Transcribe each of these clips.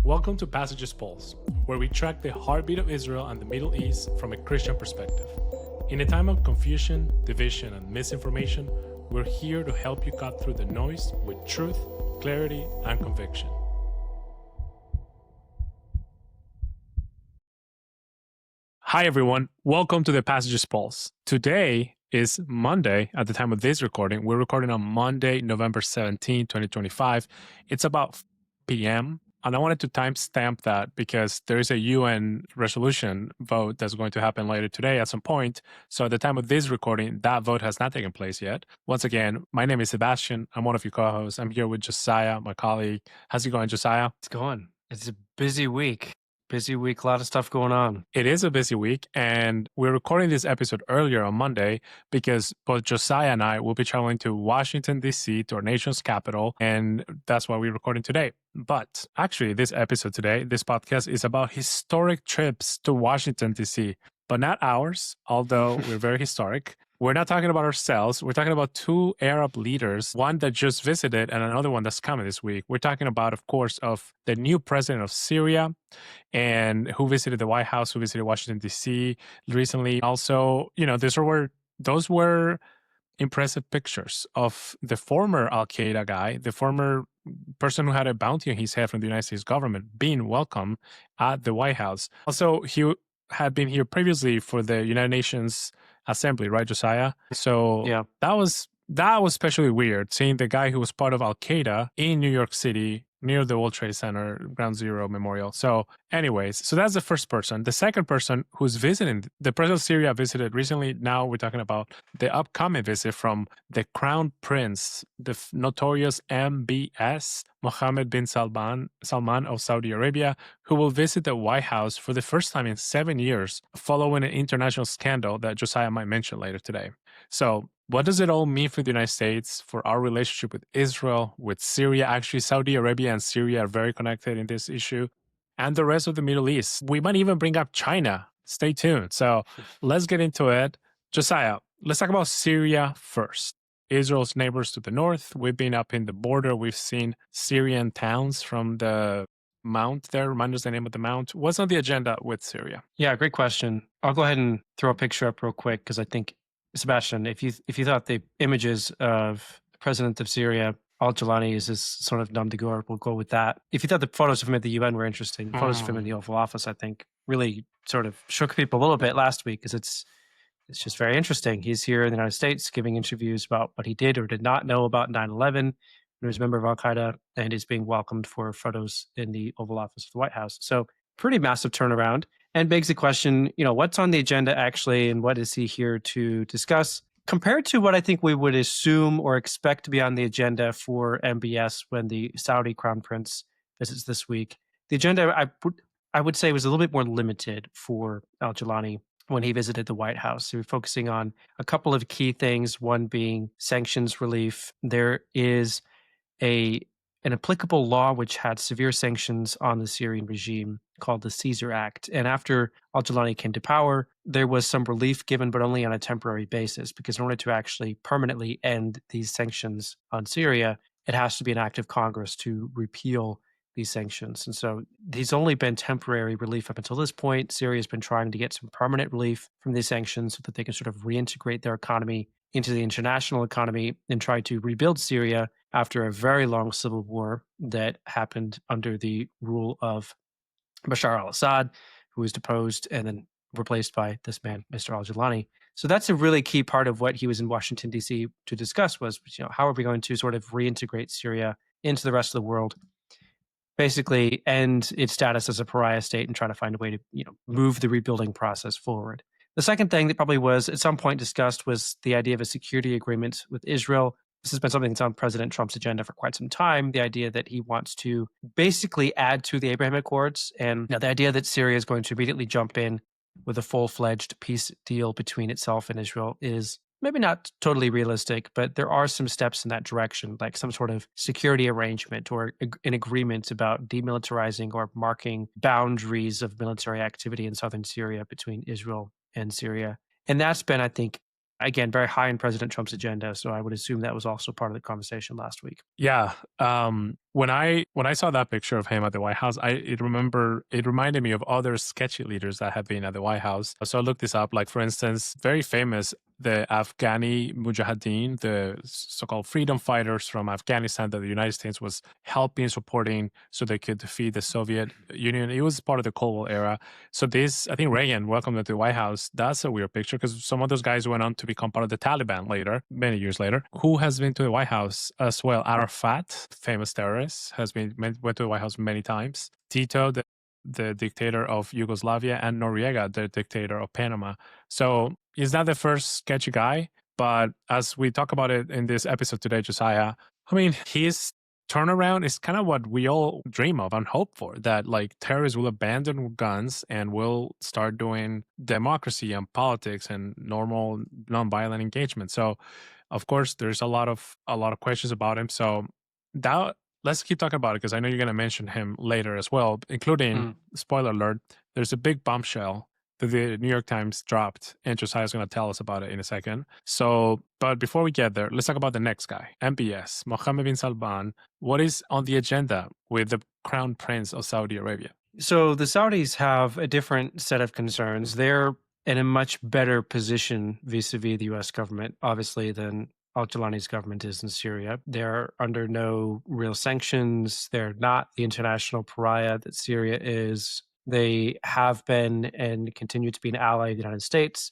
Welcome to Passages Pulse, where we track the heartbeat of Israel and the Middle East from a Christian perspective. In a time of confusion, division, and misinformation, we're here to help you cut through the noise with truth, clarity, and conviction. Hi, everyone. Welcome to the Passages Pulse. Today is Monday at the time of this recording. We're recording on Monday, November 17, 2025. It's about 4 p.m. And I wanted to timestamp that because there is a UN resolution vote that's going to happen later today at some point. So at the time of this recording, that vote has not taken place yet. Once again, my name is Sebastian. I'm one of your co-hosts. I'm here with Josiah, my colleague. How's it going, Josiah? It's going. It's a busy week. Busy week, a lot of stuff going on. It is a busy week, and we're recording this episode earlier on Monday because both Josiah and I will be traveling to Washington, D.C., to our nation's capital, and that's why we're recording today. But actually, this episode today, this podcast is about historic trips to Washington, D.C., but not ours, although we're very historic. We're not talking about ourselves. We're talking about two Arab leaders, one that just visited and another one that's coming this week. We're talking about, of course, of the new president of Syria and who visited the White House, who visited Washington, D.C. recently. Also, those were impressive pictures of the former Al-Qaeda guy, the former person who had a bounty on his head from the United States government being welcomed at the White House. Also, he had been here previously for the United Nations Assembly, right, Josiah? So yeah, that was especially weird, seeing the guy who was part of Al-Qaeda in New York City near the World Trade Center, Ground Zero Memorial. So anyways, so that's the first person. The second person who's visiting, the president of Syria visited recently. Now we're talking about the upcoming visit from the Crown Prince, the notorious MBS, Mohammed bin Salman of Saudi Arabia, who will visit the White House for the first time in 7 years following an international scandal that Josiah might mention later today. So what does it all mean for the United States, for our relationship with Israel, with Syria? Actually, Saudi Arabia and Syria are very connected in this issue, and the rest of the Middle East. We might even bring up China. Stay tuned. So let's get into it. Josiah, let's talk about Syria first. Israel's neighbors to the north. We've been up in the border. We've seen Syrian towns from the mount there. Remind us the name of the mount. What's on the agenda with Syria? Yeah, great question. I'll go ahead and throw a picture up real quick because I think, Sebastian, if you thought the images of the president of Syria, Al-Jolani, is sort of numb to gore, we'll go with that. If you thought the photos of him at the UN were interesting, the photos of him in the Oval Office, I think, really sort of shook people a little bit last week because it's just very interesting. He's here in the United States giving interviews about what he did or did not know about 9/11. He was a member of Al-Qaeda and is being welcomed for photos in the Oval Office of the White House. So pretty massive turnaround. And begs the question, what's on the agenda actually, and what is he here to discuss compared to what I think we would assume or expect to be on the agenda for MBS when the Saudi Crown Prince visits this week? The agenda, I would say, was a little bit more limited for Al-Jolani when he visited the White House. So we're focusing on a couple of key things, one being sanctions relief. There is an applicable law which had severe sanctions on the Syrian regime called the Caesar Act. And after Al-Jolani came to power, there was some relief given, but only on a temporary basis, because in order to actually permanently end these sanctions on Syria, it has to be an act of Congress to repeal these sanctions. And so these only been temporary relief up until this point. Syria's been trying to get some permanent relief from these sanctions so that they can sort of reintegrate their economy into the international economy and try to rebuild Syria after a very long civil war that happened under the rule of Bashar al-Assad, who was deposed and then replaced by this man, Mr. Al-Jolani. So that's a really key part of what he was in Washington, D.C. to discuss was, how are we going to sort of reintegrate Syria into the rest of the world, basically end its status as a pariah state and try to find a way to, move the rebuilding process forward. The second thing that probably was at some point discussed was the idea of a security agreement with Israel. This has been something that's on President Trump's agenda for quite some time, the idea that he wants to basically add to the Abraham Accords. And the idea that Syria is going to immediately jump in with a full-fledged peace deal between itself and Israel is maybe not totally realistic, but there are some steps in that direction, like some sort of security arrangement or an agreement about demilitarizing or marking boundaries of military activity in southern Syria between Israel and Syria. And that's been, I think, again, very high in President Trump's agenda. So I would assume that was also part of the conversation last week. Yeah. when I saw that picture of him at the White House, it reminded me of other sketchy leaders that have been at the White House. So I looked this up. Like for instance, very famous, the Afghani Mujahideen, the so-called freedom fighters from Afghanistan that the United States was helping, supporting, so they could defeat the Soviet Union. It was part of the Cold War era. So this, I think Reagan welcomed them to the White House. That's a weird picture because some of those guys went on to become part of the Taliban later, many years later. Who has been to the White House as well? Arafat, famous terrorist, went to the White House many times. Tito, the dictator of Yugoslavia, and Noriega, the dictator of Panama. So he's not the first sketchy guy, but as we talk about it in this episode today, Josiah, I mean, his turnaround is kind of what we all dream of and hope for, that like terrorists will abandon guns and will start doing democracy and politics and normal nonviolent engagement. So of course there's a lot of questions about him. So that, let's keep talking about it because I know you're going to mention him later as well, including, spoiler alert, there's a big bombshell that the New York Times dropped, and Josiah's going to tell us about it in a second. So, but before we get there, let's talk about the next guy, MBS, Mohammed bin Salman. What is on the agenda with the Crown Prince of Saudi Arabia? So the Saudis have a different set of concerns. They're in a much better position vis-a-vis the U.S. government, obviously, than Al-Jolani's government is in Syria. They're under no real sanctions. They're not the international pariah that Syria is. They have been and continue to be an ally of the United States,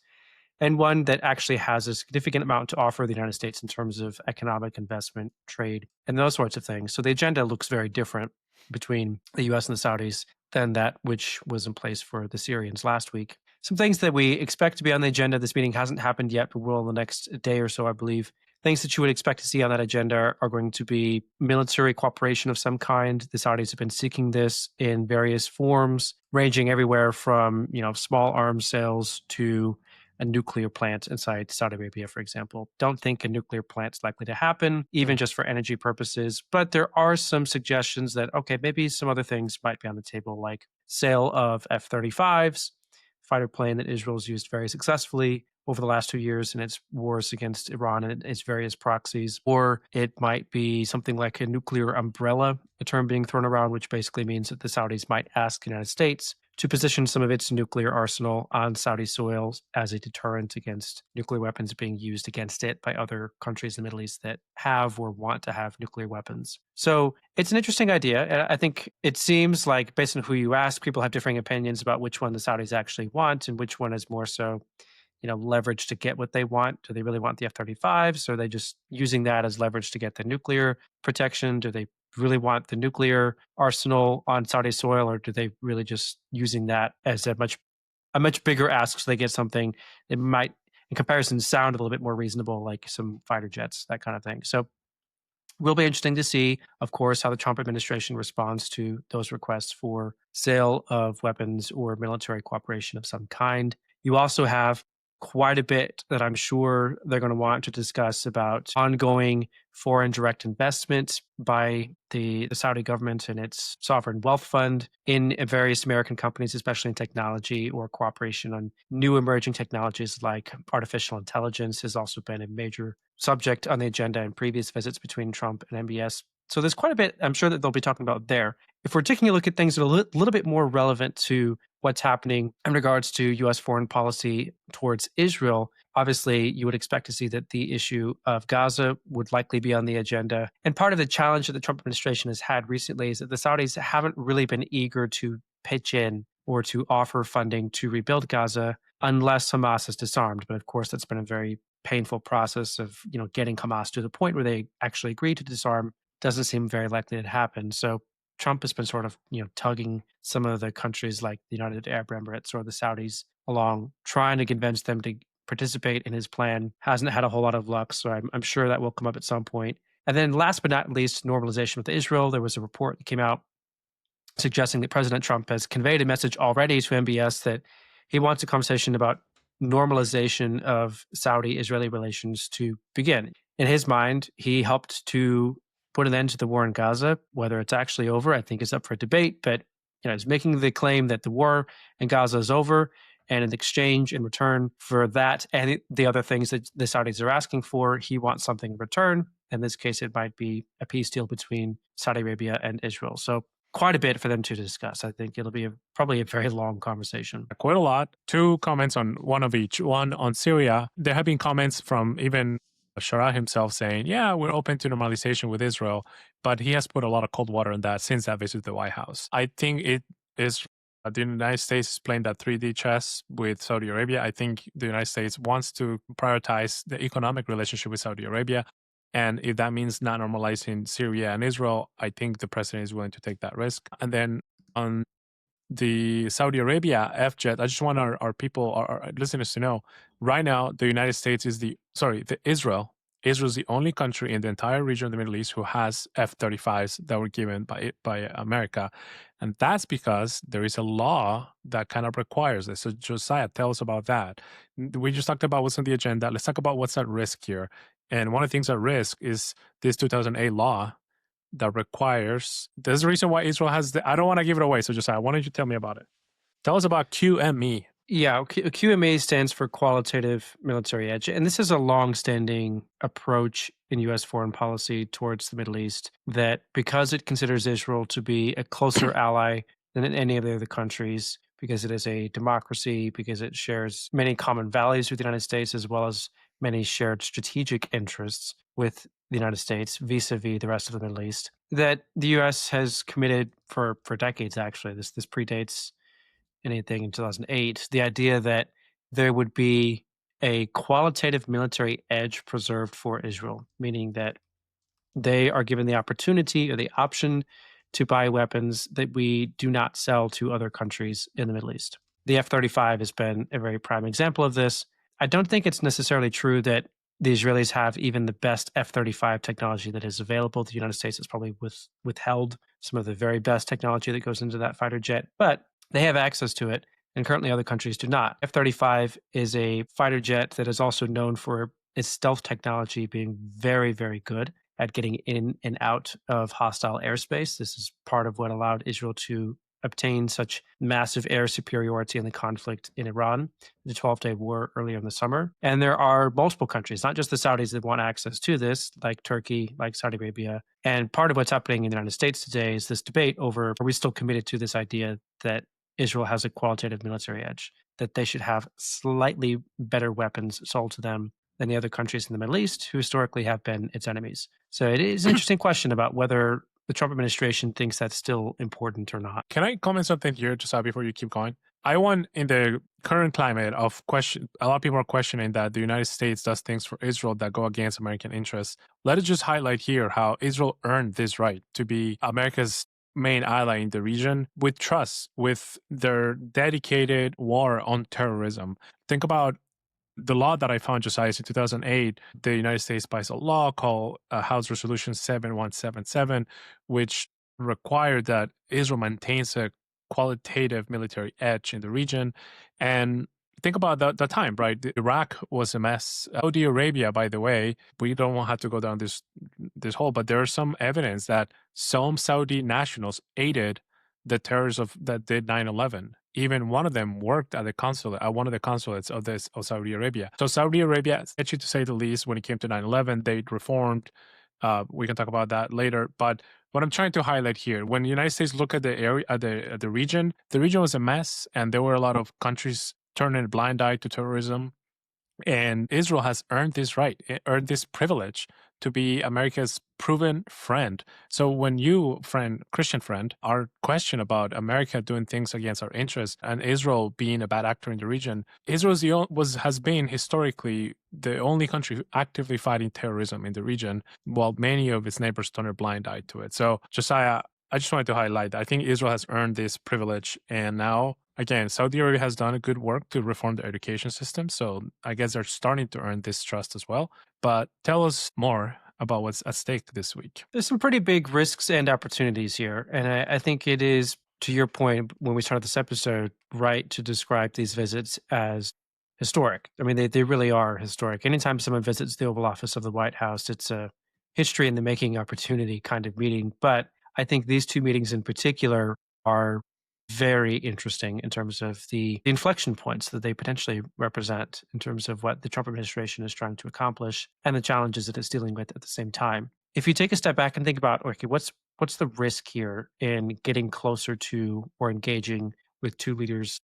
and one that actually has a significant amount to offer the United States in terms of economic investment, trade, and those sorts of things. So the agenda looks very different between the U.S. and the Saudis than that which was in place for the Syrians last week. Some things that we expect to be on the agenda. This meeting hasn't happened yet, but will in the next day or so, I believe. Things that you would expect to see on that agenda are going to be military cooperation of some kind. The Saudis have been seeking this in various forms, ranging everywhere from, small arms sales to a nuclear plant inside Saudi Arabia, for example. Don't think a nuclear plant's likely to happen, even just for energy purposes. But there are some suggestions that, okay, maybe some other things might be on the table, like sale of F-35s, fighter plane that Israel's used very successfully over the last 2 years in its wars against Iran and its various proxies. Or it might be something like a nuclear umbrella, a term being thrown around, which basically means that the Saudis might ask the United States to position some of its nuclear arsenal on Saudi soil as a deterrent against nuclear weapons being used against it by other countries in the Middle East that have or want to have nuclear weapons. So it's an interesting idea. And I think it seems like, based on who you ask, people have differing opinions about which one the Saudis actually want and which one is more so leverage to get what they want. Do they really want the F-35s? Or are they just using that as leverage to get the nuclear protection? Do they really want the nuclear arsenal on Saudi soil, or do they really just using that as a much bigger ask so they get something that might, in comparison, sound a little bit more reasonable, like some fighter jets, that kind of thing. So will be interesting to see, of course, how the Trump administration responds to those requests for sale of weapons or military cooperation of some kind. You also have quite a bit that I'm sure they're going to want to discuss about ongoing foreign direct investment by the Saudi government and its sovereign wealth fund in various American companies, especially in technology, or cooperation on new emerging technologies like artificial intelligence has also been a major subject on the agenda in previous visits between Trump and MBS. So there's quite a bit I'm sure that they'll be talking about there. If we're taking a look at things that are a little bit more relevant to what's happening in regards to U.S. foreign policy towards Israel, obviously you would expect to see that the issue of Gaza would likely be on the agenda. And part of the challenge that the Trump administration has had recently is that the Saudis haven't really been eager to pitch in or to offer funding to rebuild Gaza unless Hamas is disarmed. But of course, that's been a very painful process of getting Hamas to the point where they actually agree to disarm. Doesn't seem very likely to happen. So Trump has been sort of, tugging some of the countries like the United Arab Emirates or the Saudis along, trying to convince them to participate in his plan. Hasn't had a whole lot of luck, so I'm sure that will come up at some point. And then last but not least, normalization with Israel. There was a report that came out suggesting that President Trump has conveyed a message already to MBS that he wants a conversation about normalization of Saudi-Israeli relations to begin. In his mind, he helped to put an end to the war in Gaza. Whether it's actually over, I think is up for debate, but he's making the claim that the war in Gaza is over, and in exchange, in return for that and the other things that the Saudis are asking for, he wants something in return. In this case, it might be a peace deal between Saudi Arabia and Israel. So quite a bit for them to discuss. I think it'll be probably a very long conversation. Quite a lot. Two comments on one of each. One on Syria. There have been comments from even Shara himself saying, yeah, we're open to normalization with Israel, but he has put a lot of cold water on that since that visit to the White House. I think it is the United States is playing that 3D chess with Saudi Arabia. I think the United States wants to prioritize the economic relationship with Saudi Arabia. And if that means not normalizing Syria and Israel, I think the president is willing to take that risk. And then on the Saudi Arabia F-jet, I just want our people, our listeners to know, right now, the United States is Israel is the only country in the entire region of the Middle East who has F-35s that were given by America. And that's because there is a law that kind of requires this. So Josiah, tell us about that. We just talked about what's on the agenda. Let's talk about what's at risk here. And one of the things at risk is this 2008 law that requires, there's a reason why Israel has I don't want to give it away. So Josiah, why don't you tell me about it? Tell us about QME. Yeah, QMA stands for Qualitative Military Edge. And this is a long-standing approach in U.S. foreign policy towards the Middle East that because it considers Israel to be a closer ally than any of the other countries, because it is a democracy, because it shares many common values with the United States, as well as many shared strategic interests with the United States vis-a-vis the rest of the Middle East, that the U.S. has committed for decades, actually. This predates anything in 2008, the idea that there would be a qualitative military edge preserved for Israel, meaning that they are given the opportunity or the option to buy weapons that we do not sell to other countries in the Middle East. The F-35 has been a very prime example of this. I don't think it's necessarily true that the Israelis have even the best F-35 technology that is available. The United States has probably withheld some of the very best technology that goes into that fighter jet, but they have access to it, and currently other countries do not. F-35 is a fighter jet that is also known for its stealth technology being very, very good at getting in and out of hostile airspace. This is part of what allowed Israel to obtain such massive air superiority in the conflict in Iran, the 12-day war earlier in the summer. And there are multiple countries, not just the Saudis, that want access to this, like Turkey, like Saudi Arabia. And part of what's happening in the United States today is this debate over, are we still committed to this idea that Israel has a qualitative military edge, that they should have slightly better weapons sold to them than the other countries in the Middle East who historically have been its enemies. So it is an interesting question about whether the Trump administration thinks that's still important or not. Can I comment something here, Josiah, before you keep going? I want, in the current climate of question, a lot of people are questioning that the United States does things for Israel that go against American interests. Let us just highlight here how Israel earned this right to be America's main ally in the region with trust, with their dedicated war on terrorism. Think about the law that I found, Josiah, is in 2008. The United States passed a law called House Resolution 7177, which required that Israel maintains a qualitative military edge in the region. And think about the time, right? Iraq was a mess. Saudi Arabia, by the way, we don't have to go down this hole, but there is some evidence that some Saudi nationals aided the terrorists that did 9/11. Even one of them worked at one of the consulates of Saudi Arabia. So Saudi Arabia, actually, to say the least, when it came to 9/11, they reformed. We can talk about that later. But what I'm trying to highlight here, when the United States look at the area, at the region was a mess, and there were a lot of countries turning a blind eye to terrorism. And Israel has earned this right, earned this privilege to be America's proven friend. So when you, Christian friend, are questioned about America doing things against our interests and Israel being a bad actor in the region, Israel has been historically the only country actively fighting terrorism in the region, while many of its neighbors turn a blind eye to it. So Josiah, I just wanted to highlight that I think Israel has earned this privilege, and now, again, Saudi Arabia has done a good work to reform the education system. So I guess they're starting to earn this trust as well. But tell us more about what's at stake this week. There's some pretty big risks and opportunities here. And I think it is, to your point, when we started this episode, right to describe these visits as historic. I mean, they really are historic. Anytime someone visits the Oval Office of the White House, it's a history in the making opportunity kind of meeting. But I think these two meetings in particular are very interesting in terms of the inflection points that they potentially represent in terms of what the Trump administration is trying to accomplish and the challenges that it's dealing with at the same time. If you take a step back and think about, okay, what's the risk here in getting closer to or engaging with two leaders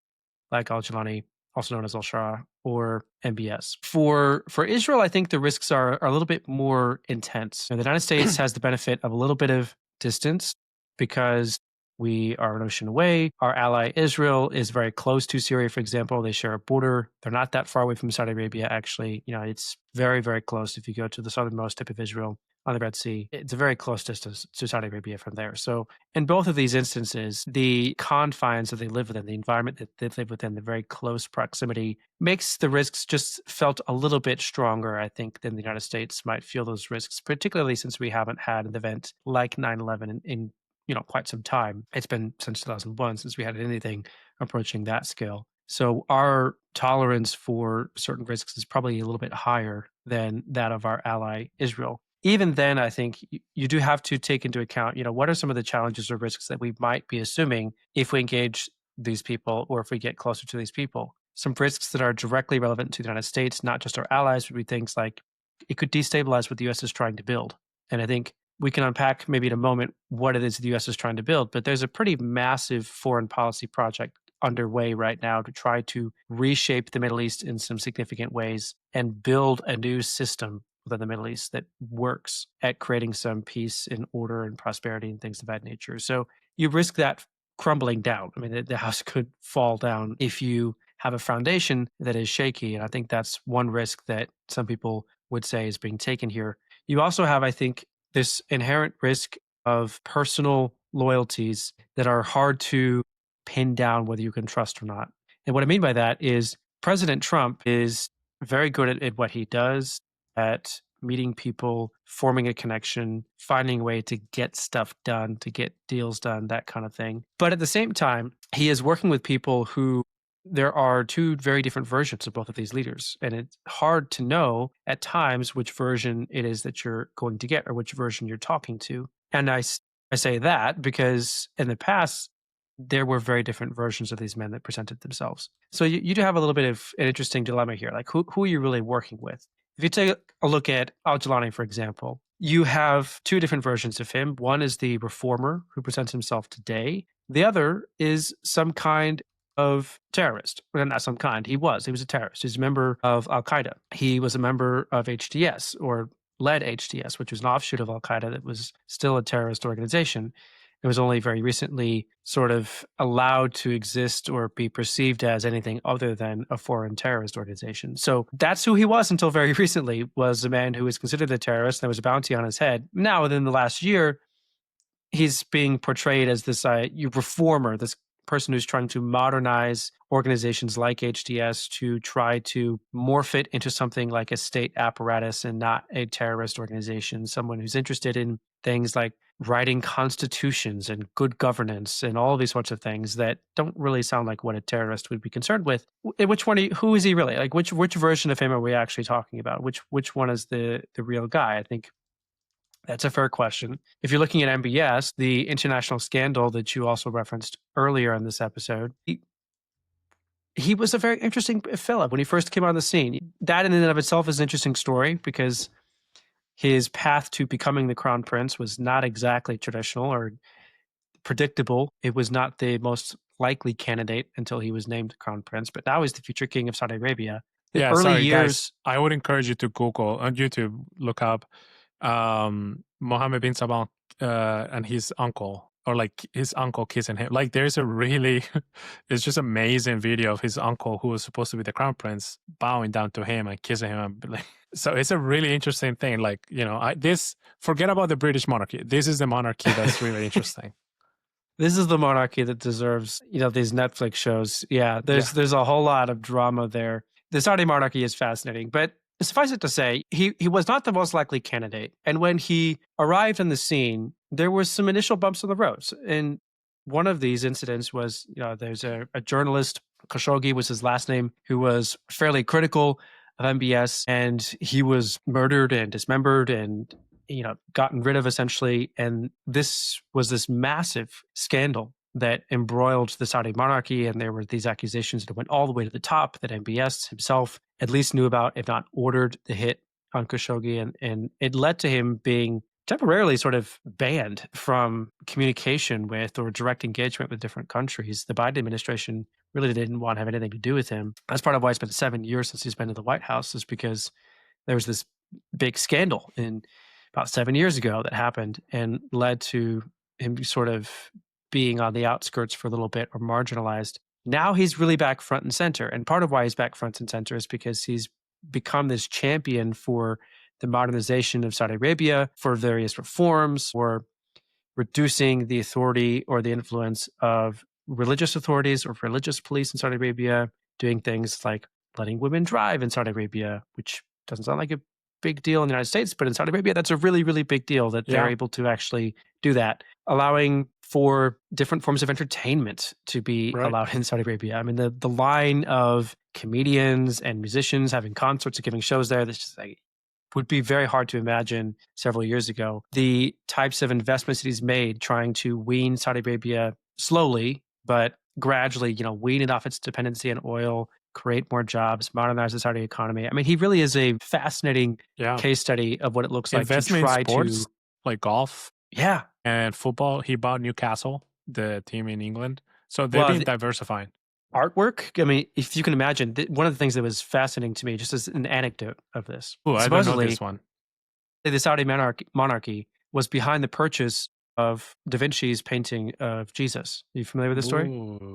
like Al-Jolani, also known as Al-Shara, or MBS. For Israel, I think the risks are a little bit more intense. The United States has the benefit of a little bit of distance because we are an ocean away. Our ally Israel is very close to Syria, for example. They share a border. They're not that far away from Saudi Arabia, actually. It's very, very close. If you go to the southernmost tip of Israel on the Red Sea, it's a very close distance to Saudi Arabia from there. So in both of these instances, the confines that they live within, the environment that they live within, the very close proximity makes the risks just felt a little bit stronger, I think, than the United States might feel those risks, particularly since we haven't had an event like 9/11 in quite some time. It's been since 2001 since we had anything approaching that scale. So our tolerance for certain risks is probably a little bit higher than that of our ally Israel. Even then, I think you do have to take into account, what are some of the challenges or risks that we might be assuming if we engage these people or if we get closer to these people. Some risks that are directly relevant to the United States, not just our allies, would be things like it could destabilize what the U.S. is trying to build. And I think we can unpack maybe in a moment what it is the U.S. is trying to build, but there's a pretty massive foreign policy project underway right now to try to reshape the Middle East in some significant ways and build a new system within the Middle East that works at creating some peace and order and prosperity and things of that nature. So you risk that crumbling down. I mean, the house could fall down if you have a foundation that is shaky. And I think that's one risk that some people would say is being taken here. You also have, I think, this inherent risk of personal loyalties that are hard to pin down whether you can trust or not. And what I mean by that is President Trump is very good at what he does, at meeting people, forming a connection, finding a way to get stuff done, to get deals done, that kind of thing. But at the same time, he is working with people who there are two very different versions of both of these leaders. And it's hard to know at times which version it is that you're going to get or which version you're talking to. And I say that because in the past, there were very different versions of these men that presented themselves. So you do have a little bit of an interesting dilemma here. Like, who are you really working with? If you take a look at Al-Jolani, for example, you have two different versions of him. One is the reformer who presents himself today. The other is some kind of terrorist. Well, not some kind. He was a terrorist. He's a member of Al-Qaeda. He was a member of HTS, or led HTS, which was an offshoot of Al-Qaeda that was still a terrorist organization. It was only very recently sort of allowed to exist or be perceived as anything other than a foreign terrorist organization. So that's who he was until very recently, was a man who was considered a terrorist. There was a bounty on his head. Now, within the last year, he's being portrayed as this reformer, this person who's trying to modernize organizations like HTS to try to morph it into something like a state apparatus and not a terrorist organization, someone who's interested in things like writing constitutions and good governance and all of these sorts of things that don't really sound like what a terrorist would be concerned with. Who is he really? Like which version of him are we actually talking about? Which one is the real guy? I think that's a fair question. If you're looking at MBS, the international scandal that you also referenced earlier in this episode, he was a very interesting fellow when he first came on the scene. That in and of itself is an interesting story because his path to becoming the crown prince was not exactly traditional or predictable. It was not the most likely candidate until he was named crown prince, but now he's the future king of Saudi Arabia. Guys, I would encourage you to Google on YouTube, look up Mohammed bin Salman and his uncle, or like his uncle kissing him. Like there's a really, it's just amazing video of his uncle who was supposed to be the crown prince bowing down to him and kissing him. So it's a really interesting thing. Like, forget about the British monarchy. This is the monarchy that's really interesting. This is the monarchy that deserves, these Netflix shows. Yeah, there's a whole lot of drama there. The Saudi monarchy is fascinating, but suffice it to say, he was not the most likely candidate. And when he arrived on the scene, there was some initial bumps on the roads. And one of these incidents was, there's a journalist, Khashoggi was his last name, who was fairly critical of MBS, and he was murdered and dismembered and gotten rid of essentially. And this was this massive scandal that embroiled the Saudi monarchy. And there were these accusations that went all the way to the top that MBS himself at least knew about, if not ordered the hit on Khashoggi. And it led to him being temporarily sort of banned from communication with or direct engagement with different countries. The Biden administration really didn't want to have anything to do with him. That's part of why it's been 7 years since he's been in the White House, is because there was this big scandal in about 7 years ago that happened and led to him sort of being on the outskirts for a little bit or marginalized. Now he's really back front and center. And part of why he's back front and center is because he's become this champion for the modernization of Saudi Arabia, for various reforms, or reducing the authority or the influence of religious authorities or religious police in Saudi Arabia, doing things like letting women drive in Saudi Arabia, which doesn't sound like a big deal in the United States, but in Saudi Arabia, that's a really, really big deal that they're able to actually do that, allowing for different forms of entertainment to be allowed in Saudi Arabia. I mean, the line of comedians and musicians having concerts and giving shows there, that's just like, would be very hard to imagine several years ago. The types of investments that he's made trying to wean Saudi Arabia slowly, but gradually, wean it off its dependency on oil, create more jobs, modernize the Saudi economy. I mean, he really is a fascinating case study of what it looks like to try in sports, to like golf, and football. He bought Newcastle, the team in England, so they've been diversifying. Artwork. I mean, if you can imagine, one of the things that was fascinating to me, just as an anecdote of this, I don't know this one. The Saudi monarchy was behind the purchase of Da Vinci's painting of Jesus. Are you familiar with this story?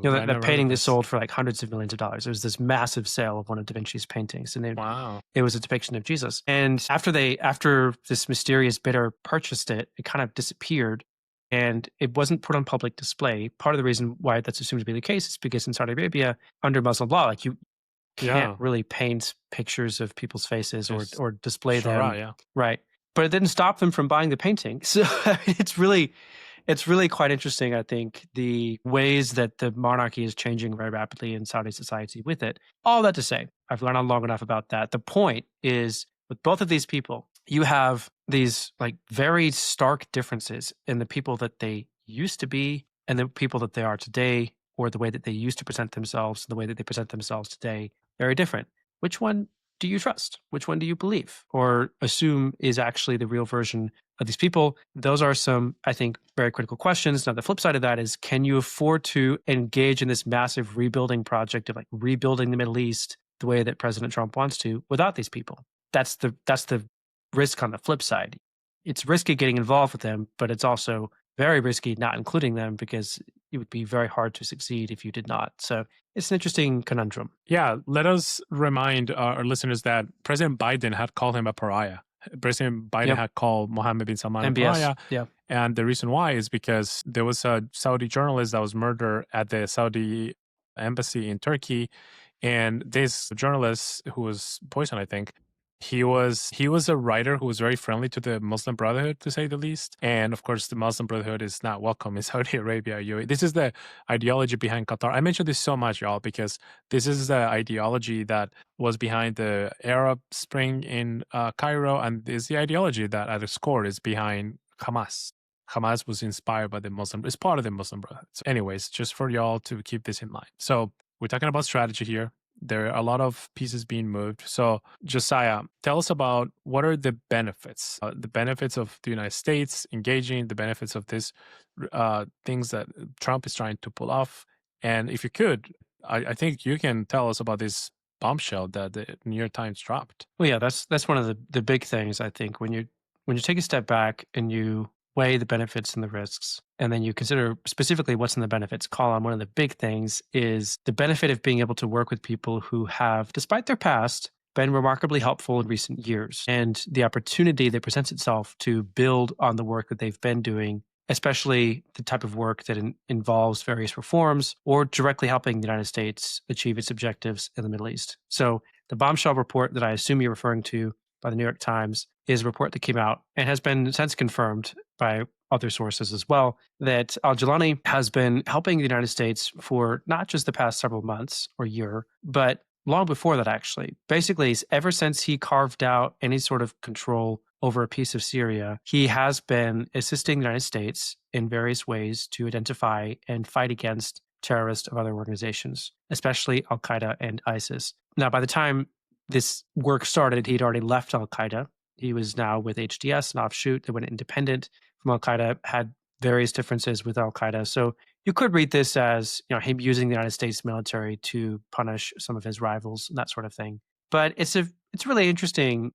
That painting that sold for like hundreds of millions of dollars. There was this massive sale of one of Da Vinci's paintings, and it was a depiction of Jesus. And after this mysterious bidder purchased it, it kind of disappeared, and it wasn't put on public display. Part of the reason why that's assumed to be the case is because in Saudi Arabia, under Muslim law, like you can't really paint pictures of people's faces or display them. Right. But it didn't stop them from buying the painting. So it's really quite interesting, I think, the ways that the monarchy is changing very rapidly in Saudi society with it. All that to say, I've learned on long enough about that. The point is, with both of these people, you have these like very stark differences in the people that they used to be and the people that they are today, or the way that they used to present themselves and the way that they present themselves today. Very different. Which one do you trust? Which one do you believe or assume is actually the real version of these people? Those are some, I think, very critical questions. Now, the flip side of that is, can you afford to engage in this massive rebuilding project of like rebuilding the Middle East the way that President Trump wants to without these people? That's the risk on the flip side. It's risky getting involved with them, but it's also very risky not including them, because it would be very hard to succeed if you did not. So it's an interesting conundrum. Yeah, let us remind our listeners that President Biden had called him a pariah. President Biden had called Mohammed bin Salman MBS, a pariah. And the reason why is because there was a Saudi journalist that was murdered at the Saudi embassy in Turkey. And this journalist, who was poisoned, I think, he was a writer who was very friendly to the Muslim Brotherhood, to say the least. And of course, the Muslim Brotherhood is not welcome in Saudi Arabia. This is the ideology behind Qatar. I mentioned this so much, y'all, because this is the ideology that was behind the Arab Spring in Cairo, and is the ideology that at its core is behind Hamas. Hamas was inspired by the Muslim, it's part of the Muslim Brotherhood. So anyways, just for y'all to keep this in mind. So we're talking about strategy here. There are a lot of pieces being moved. So, Josiah, tell us about what are the benefits of the United States engaging, the benefits of this things that Trump is trying to pull off. And if you could, I think you can tell us about this bombshell that the New York Times dropped. Well, yeah, that's one of the big things, I think, when you take a step back and you weigh the benefits and the risks, and then you consider specifically what's in the benefits column. One of the big things is the benefit of being able to work with people who have, despite their past, been remarkably helpful in recent years, and the opportunity that presents itself to build on the work that they've been doing, especially the type of work that involves various reforms or directly helping the United States achieve its objectives in the Middle East. So the bombshell report that I assume you're referring to by the New York Times is a report that came out and has been since confirmed by other sources as well, that Al-Jolani has been helping the United States for not just the past several months or year, but long before that, actually. Basically, ever since he carved out any sort of control over a piece of Syria, he has been assisting the United States in various ways to identify and fight against terrorists of other organizations, especially Al-Qaeda and ISIS. Now, by the time this work started, he'd already left Al-Qaeda. He was now with HDS, an offshoot that went independent from Al-Qaeda, had various differences with Al-Qaeda. So you could read this as, him using the United States military to punish some of his rivals and that sort of thing. But it's really interesting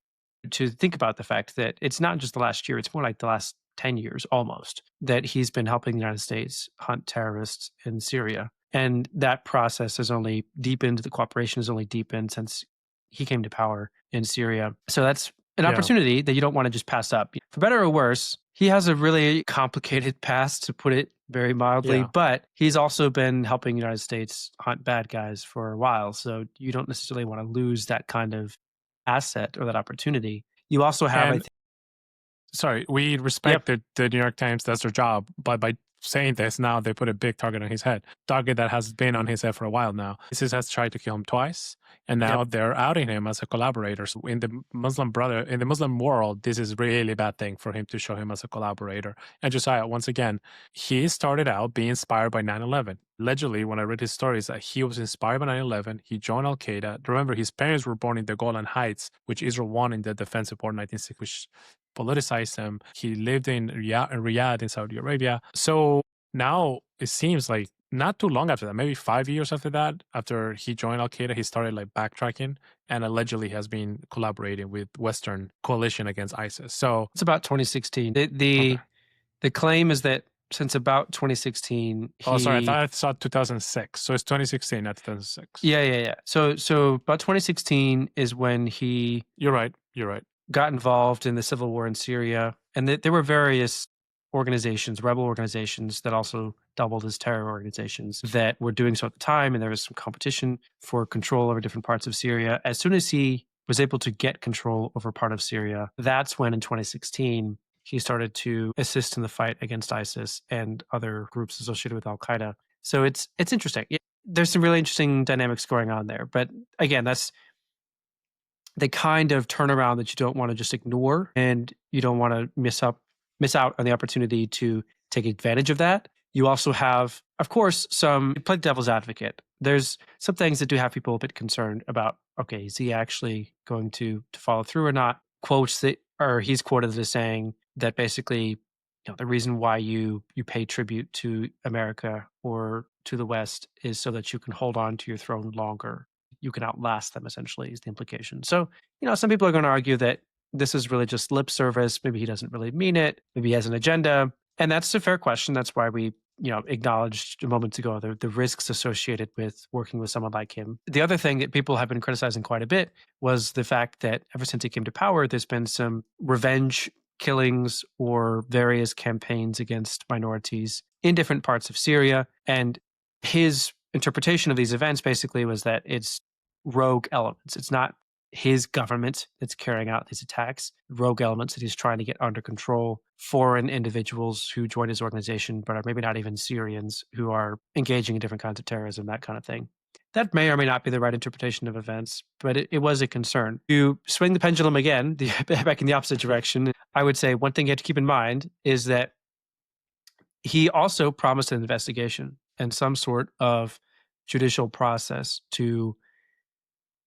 to think about the fact that it's not just the last year, it's more like the last 10 years almost, that he's been helping the United States hunt terrorists in Syria. And that process has only deepened, the cooperation has only deepened since he came to power in Syria. So that's an opportunity that you don't want to just pass up. For better or worse, he has a really complicated past, to put it very mildly, but he's also been helping the United States hunt bad guys for a while. So you don't necessarily want to lose that kind of asset or that opportunity. You also have, sorry, we respect the New York Times, that's their job, but by saying this, now they put a big target on his head. Target that has been on his head for a while now. ISIS has tried to kill him twice, and now they're outing him as a collaborator. So in the Muslim world, this is really bad thing for him to show him as a collaborator. And Josiah, once again, he started out being inspired by 9/11. Allegedly, when I read his stories, that he was inspired by 9/11. He joined Al-Qaeda. Remember, his parents were born in the Golan Heights, which Israel won in the Defensive War in 1960, which politicized him. He lived in Riyadh in Saudi Arabia. So now it seems like not too long after that, maybe 5 years after that, after he joined Al-Qaeda, he started backtracking and allegedly has been collaborating with Western coalition against ISIS. So it's about 2016. The claim is that since about 2016, I thought I saw 2006. So it's 2016, not 2006. Yeah. So about 2016 is when he... You're right. Got involved in the civil war in Syria. And there were various organizations, rebel organizations, that also doubled as terror organizations that were doing so at the time. And there was some competition for control over different parts of Syria. As soon as he was able to get control over part of Syria, that's when in 2016, he started to assist in the fight against ISIS and other groups associated with Al-Qaeda. So it's interesting. There's some really interesting dynamics going on there. But again, that's the kind of turnaround that you don't want to just ignore, and you don't want to miss out on the opportunity to take advantage of that. You also have, of course, play devil's advocate. There's some things that do have people a bit concerned about, okay, is he actually going to follow through or not? Quotes that, or he's quoted as saying that basically, the reason why you pay tribute to America or to the West is so that you can hold on to your throne longer. You can outlast them, essentially, is the implication. So, some people are going to argue that this is really just lip service. Maybe he doesn't really mean it. Maybe he has an agenda. And that's a fair question. That's why we, acknowledged a moment ago the risks associated with working with someone like him. The other thing that people have been criticizing quite a bit was the fact that ever since he came to power, there's been some revenge killings or various campaigns against minorities in different parts of Syria. And his interpretation of these events basically was that it's rogue elements. It's not his government that's carrying out these attacks, rogue elements that he's trying to get under control, foreign individuals who join his organization but are maybe not even Syrians, who are engaging in different kinds of terrorism, that kind of thing. That may or may not be the right interpretation of events, but it was a concern. To swing the pendulum again, back in the opposite direction, I would say one thing you have to keep in mind is that he also promised an investigation and some sort of judicial process to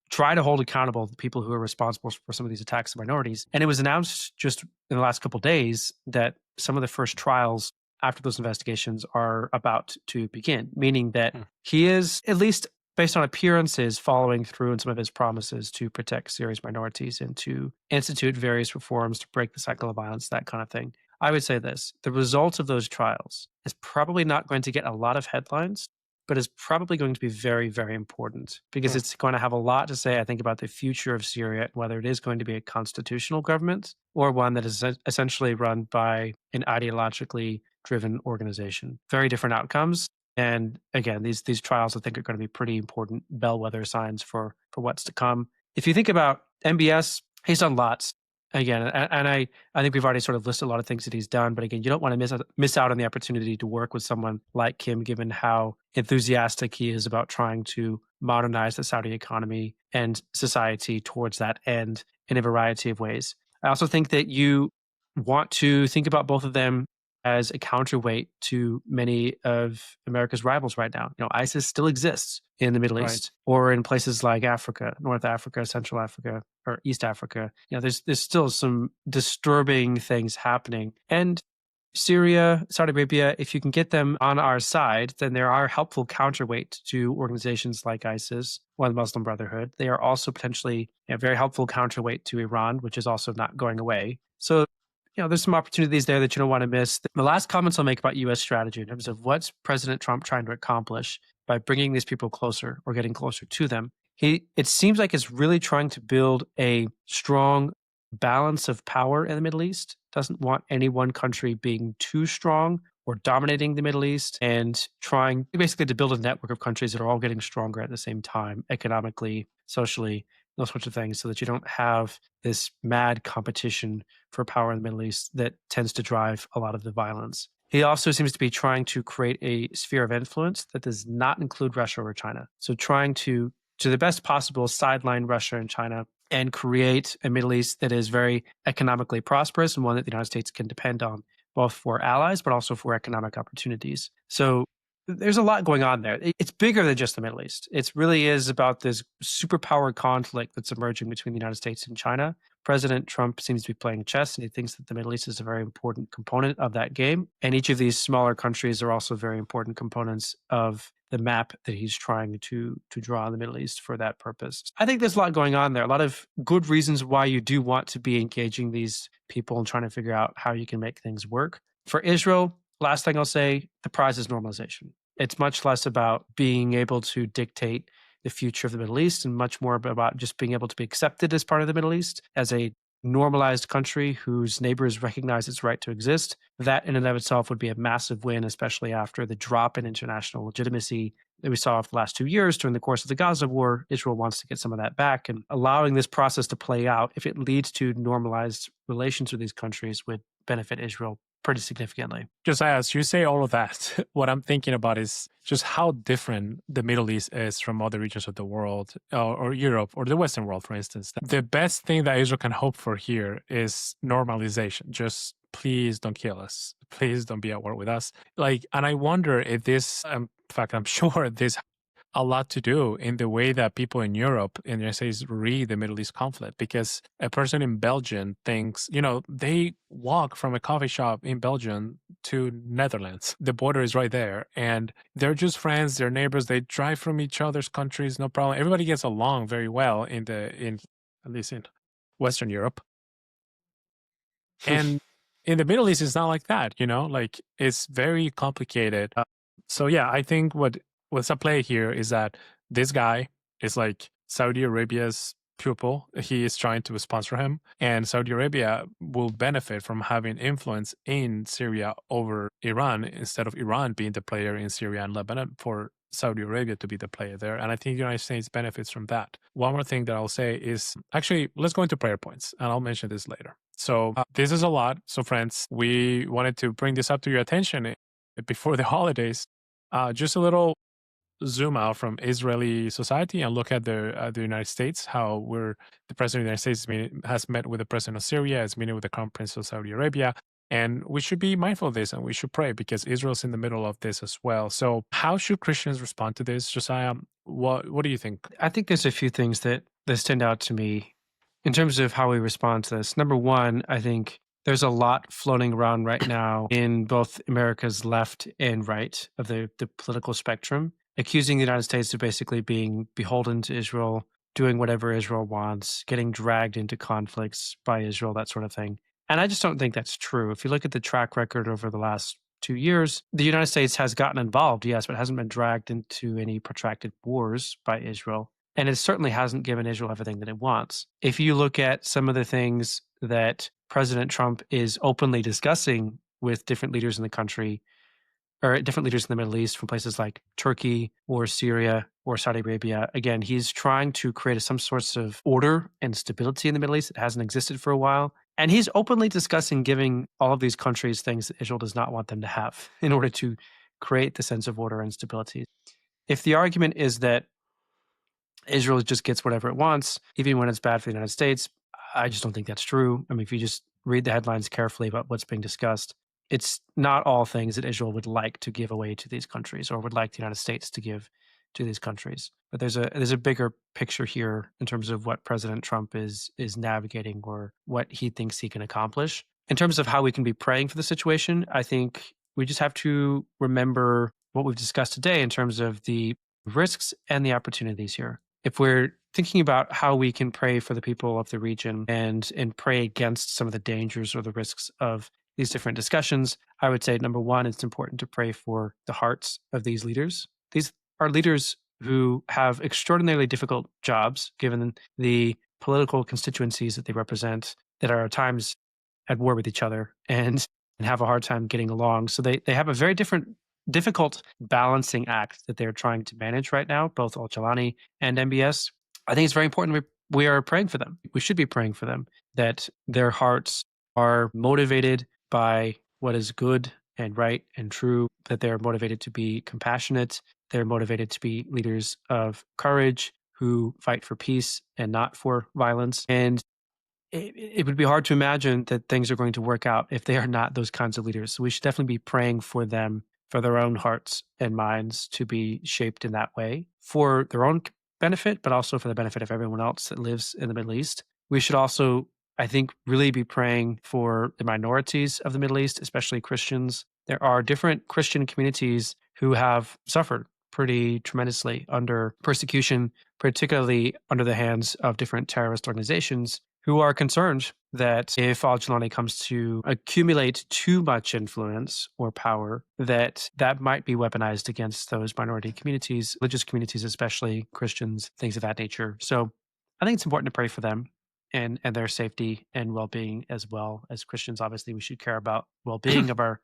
try to hold accountable the people who are responsible for some of these attacks of minorities. And it was announced just in the last couple of days that some of the first trials after those investigations are about to begin, meaning that he is, at least based on appearances, following through on some of his promises to protect Syria's minorities and to institute various reforms to break the cycle of violence, that kind of thing. I would say this: the result of those trials is probably not going to get a lot of headlines, but is probably going to be very, very important, because it's going to have a lot to say, I think, about the future of Syria and whether it is going to be a constitutional government or one that is essentially run by an ideologically driven organization. Very different outcomes. And again, these trials, I think, are going to be pretty important bellwether signs for what's to come. If you think about MBS, he's done lots. Again, and I think we've already sort of listed a lot of things that he's done, but again, you don't want to miss out on the opportunity to work with someone like Kim, given how enthusiastic he is about trying to modernize the Saudi economy and society towards that end in a variety of ways. I also think that you want to think about both of them as a counterweight to many of America's rivals right now. ISIS still exists in the Middle Right. East or in places like Africa, North Africa, Central Africa, or East Africa. There's still some disturbing things happening. And Syria, Saudi Arabia, if you can get them on our side, then there are helpful counterweight to organizations like ISIS or the Muslim Brotherhood. They are also potentially a very helpful counterweight to Iran, which is also not going away. So, there's some opportunities there that you don't want to miss. The last comments I'll make about U.S. strategy in terms of what's President Trump trying to accomplish by bringing these people closer or getting closer to them. It seems like it's really trying to build a strong balance of power in the Middle East, doesn't want any one country being too strong or dominating the Middle East, and trying basically to build a network of countries that are all getting stronger at the same time, economically, socially, those sorts of things, so that you don't have this mad competition for power in the Middle East that tends to drive a lot of the violence. He also seems to be trying to create a sphere of influence that does not include Russia or China. So trying to the best possible, sideline Russia and China and create a Middle East that is very economically prosperous and one that the United States can depend on, both for allies, but also for economic opportunities. So there's a lot going on there. It's bigger than just the Middle East. It really is about this superpower conflict that's emerging between the United States and China. President Trump seems to be playing chess, and he thinks that the Middle East is a very important component of that game. And each of these smaller countries are also very important components of the map that he's trying to draw in the Middle East for that purpose. I think there's a lot going on there, a lot of good reasons why you do want to be engaging these people and trying to figure out how you can make things work. For Israel, last thing I'll say, the prize is normalization. It's much less about being able to dictate the future of the Middle East and much more about just being able to be accepted as part of the Middle East, as a normalized country whose neighbors recognize its right to exist. That in and of itself would be a massive win, especially after the drop in international legitimacy that we saw over the last 2 years during the course of the Gaza war. Israel wants to get some of that back, and allowing this process to play out, if it leads to normalized relations with these countries, would benefit Israel pretty significantly. Josiah, as you say all of that, what I'm thinking about is just how different the Middle East is from other regions of the world, or Europe, or the Western world, for instance. The best thing that Israel can hope for here is normalization. Just please don't kill us. Please don't be at war with us. And I wonder if this, in fact, I'm sure this a lot to do in the way that people in Europe, in the United States, read the Middle East conflict. Because a person in Belgium thinks, they walk from a coffee shop in Belgium to Netherlands. The border is right there, and they're just friends, they're neighbors, they drive from each other's countries, no problem. Everybody gets along very well in at least in Western Europe. And in the Middle East, it's not like that, it's very complicated. So yeah, I think what's at play here is that this guy is like Saudi Arabia's pupil. He is trying to sponsor him, and Saudi Arabia will benefit from having influence in Syria over Iran, instead of Iran being the player in Syria and Lebanon, for Saudi Arabia to be the player there. And I think the United States benefits from that. One more thing that I'll say is, actually, let's go into prayer points, and I'll mention this later. So this is a lot. So friends, we wanted to bring this up to your attention before the holidays. Just a little zoom out from Israeli society and look at the United States, how the president of the United States has met with the president of Syria, has meeting with the crown prince of Saudi Arabia. And we should be mindful of this, and we should pray, because Israel's in the middle of this as well. So how should Christians respond to this, Josiah? What do you think? I think there's a few things that stand out to me in terms of how we respond to this. Number one, I think there's a lot floating around right now in both America's left and right of the political spectrum, accusing the United States of basically being beholden to Israel, doing whatever Israel wants, getting dragged into conflicts by Israel, that sort of thing. And I just don't think that's true. If you look at the track record over the last 2 years, the United States has gotten involved, yes, but hasn't been dragged into any protracted wars by Israel. And it certainly hasn't given Israel everything that it wants. If you look at some of the things that President Trump is openly discussing with different leaders in the country, or different leaders in the Middle East from places like Turkey or Syria or Saudi Arabia, again, he's trying to create some sorts of order and stability in the Middle East that hasn't existed for a while. And he's openly discussing giving all of these countries things that Israel does not want them to have in order to create the sense of order and stability. If the argument is that Israel just gets whatever it wants, even when it's bad for the United States, I just don't think that's true. I mean, if you just read the headlines carefully about what's being discussed, it's not all things that Israel would like to give away to these countries or would like the United States to give to these countries. But there's a bigger picture here in terms of what President Trump is navigating or what he thinks he can accomplish. In terms of how we can be praying for the situation, I think we just have to remember what we've discussed today in terms of the risks and the opportunities here. If we're thinking about how we can pray for the people of the region and pray against some of the dangers or the risks of these different discussions, I would say number one, it's important to pray for the hearts of these leaders. These are leaders who have extraordinarily difficult jobs given the political constituencies that they represent that are at times at war with each other and have a hard time getting along. So they have a very difficult balancing act that they're trying to manage right now, both Al-Jolani and MBS. I think it's very important we are praying for them. We should be praying for them, that their hearts are motivated by what is good and right and true, that they're motivated to be compassionate, they're motivated to be leaders of courage who fight for peace and not for violence. And it would be hard to imagine that things are going to work out if they are not those kinds of leaders. So we should definitely be praying for them, for their own hearts and minds to be shaped in that way for their own benefit, but also for the benefit of everyone else that lives in the Middle East. We should also, I think, really be praying for the minorities of the Middle East, especially Christians. There are different Christian communities who have suffered pretty tremendously under persecution, particularly under the hands of different terrorist organizations who are concerned that if Al-Jolani comes to accumulate too much influence or power, that might be weaponized against those minority communities, religious communities, especially Christians, things of that nature. So I think it's important to pray for them and their safety and well-being as well. As Christians, obviously, we should care about well-being of our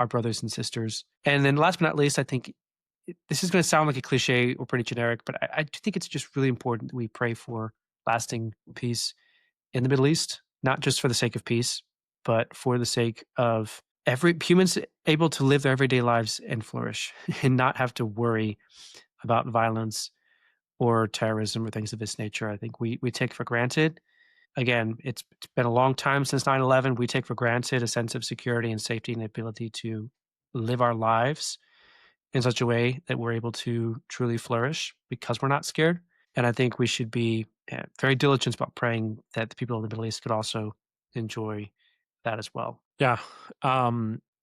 brothers and sisters. And then last but not least, I think this is going to sound like a cliche or pretty generic, but I do think it's just really important that we pray for lasting peace in the Middle East, not just for the sake of peace, but for the sake of every humans able to live their everyday lives and flourish and not have to worry about violence or terrorism or things of this nature. I think we take for granted. Again, it's been a long time since 9/11. We take for granted a sense of security and safety and the ability to live our lives in such a way that we're able to truly flourish because we're not scared. And I think we should be very diligent about praying that the people of the Middle East could also enjoy that as well. Yeah.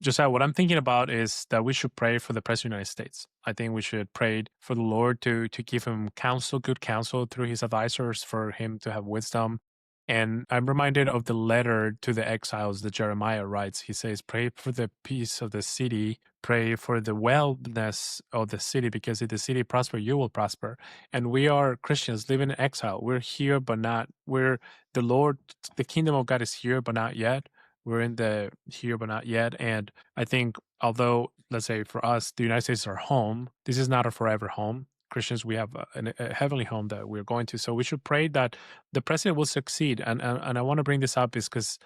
Josiah, what I'm thinking about is that we should pray for the President of the United States. I think we should pray for the Lord to give him counsel, good counsel through his advisors, for him to have wisdom. And I'm reminded of the letter to the exiles that Jeremiah writes. He says, pray for the peace of the city, pray for the wellness of the city, because if the city prosper, you will prosper. And we are Christians living in exile. We're here, but not, we're the Lord, the kingdom of God is here, but not yet. We're in the here, but not yet. And I think, although, let's say for us, the United States is our home, this is not a forever home. Christians, we have a heavenly home that we're going to. So we should pray that the president will succeed. And I want to bring this up is because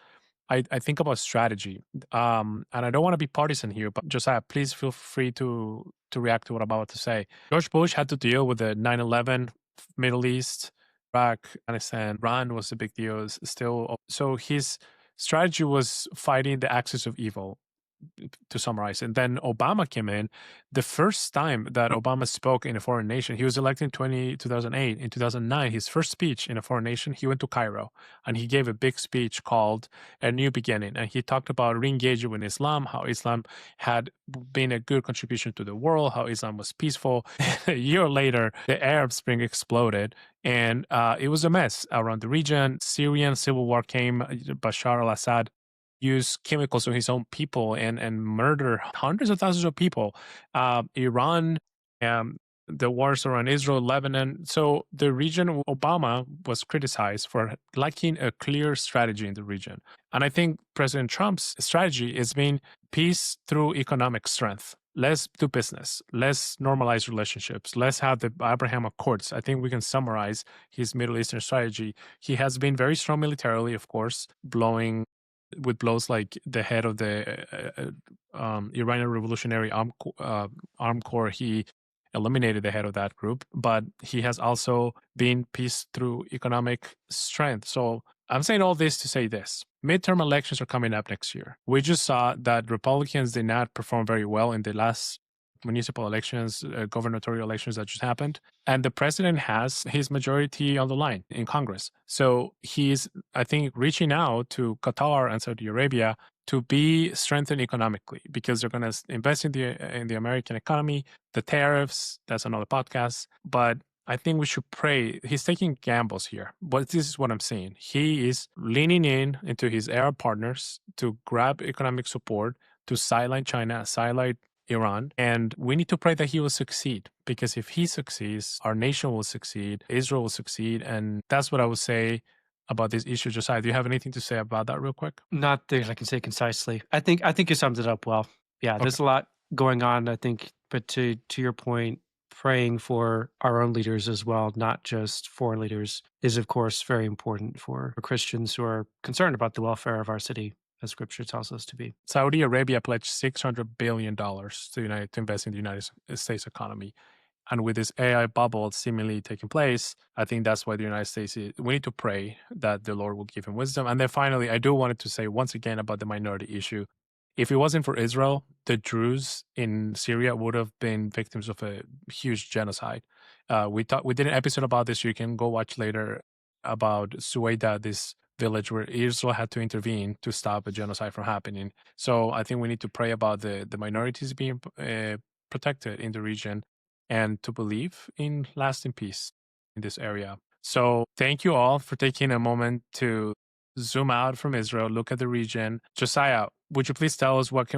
I think about strategy. And I don't want to be partisan here, but Josiah, please feel free to react to what I'm about to say. George Bush had to deal with the 9/11 Middle East, Iraq, Afghanistan. Iran was a big deal still. So his strategy was fighting the axis of evil, to summarize. And then Obama came in. The first time that Obama spoke in a foreign nation, he was elected in 2008. In 2009, his first speech in a foreign nation, he went to Cairo and he gave a big speech called A New Beginning. And he talked about re-engaging with Islam, how Islam had been a good contribution to the world, how Islam was peaceful. A year later, the Arab Spring exploded and it was a mess around the region. Syrian civil war came. Bashar al-Assad use chemicals on his own people and murder hundreds of thousands of people. Iran, the wars around Israel, Lebanon. So the region, Obama was criticized for lacking a clear strategy in the region. And I think President Trump's strategy is being peace through economic strength. Let's do business. Let's normalize relationships. Let's have the Abraham Accords. I think we can summarize his Middle Eastern strategy. He has been very strong militarily, of course, blowing with blows like the head of the Iranian Revolutionary Armed Corps. He eliminated the head of that group, but he has also been peace through economic strength. So I'm saying all this to say this. Midterm elections are coming up next year. We just saw that Republicans did not perform very well in the last municipal elections, gubernatorial elections that just happened. And the president has his majority on the line in Congress. So he's, I think, reaching out to Qatar and Saudi Arabia to be strengthened economically because they're going to invest in the American economy. The tariffs, that's another podcast. But I think we should pray. He's taking gambles here, but this is what I'm saying. He is leaning into his Arab partners to grab economic support, to sideline China, sideline Iran. And we need to pray that he will succeed, because if he succeeds, our nation will succeed, Israel will succeed. And that's what I would say about this issue. Josiah, do you have anything to say about that real quick? Not that I can say concisely. I think you summed it up well. Yeah, there's a lot going on, I think, but to your point, praying for our own leaders as well, not just foreign leaders, is of course very important for Christians who are concerned about the welfare of our city, as Scripture tells us to be. Saudi Arabia pledged $600 billion to invest in the United States economy. And with this AI bubble seemingly taking place, I think that's why the United States, we need to pray that the Lord will give him wisdom. And then finally, I do wanted to say once again about the minority issue. If it wasn't for Israel, the Druze in Syria would have been victims of a huge genocide. We did an episode about this. You can go watch later about Suwaida, this village where Israel had to intervene to stop a genocide from happening. So I think we need to pray about the minorities being protected in the region and to believe in lasting peace in this area. So thank you all for taking a moment to zoom out from Israel, look at the region. Josiah, would you please tell us what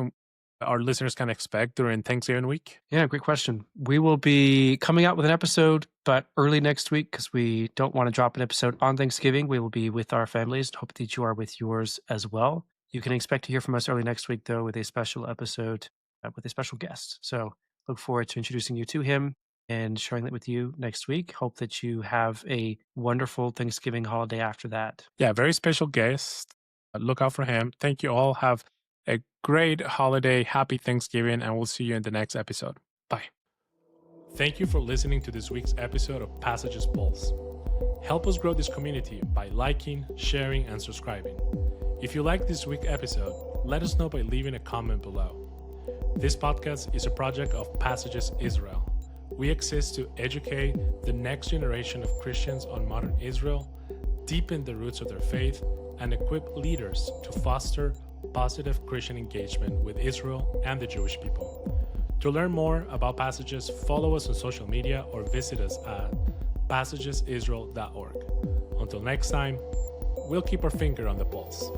our listeners can expect during Thanksgiving week? Yeah, great question. We will be coming out with an episode, but early next week, because we don't want to drop an episode on Thanksgiving. We will be with our families. Hope that you are with yours as well. You can expect to hear from us early next week, though, with a special episode with a special guest. So look forward to introducing you to him and sharing that with you next week. Hope that you have a wonderful Thanksgiving holiday after that. Yeah, very special guest. Look out for him. Thank you all. Have a great holiday. Happy Thanksgiving, and we'll see you in the next episode. Bye. Thank you for listening to this week's episode of Passages Pulse. Help us grow this community by liking, sharing, and subscribing. If you like this week's episode, let us know by leaving a comment below. This podcast is a project of Passages Israel. We exist to educate the next generation of Christians on modern Israel, deepen the roots of their faith, and equip leaders to foster positive Christian engagement with Israel and the Jewish people. To learn more about Passages, follow us on social media or visit us at passagesisrael.org. Until next time, we'll keep our finger on the pulse.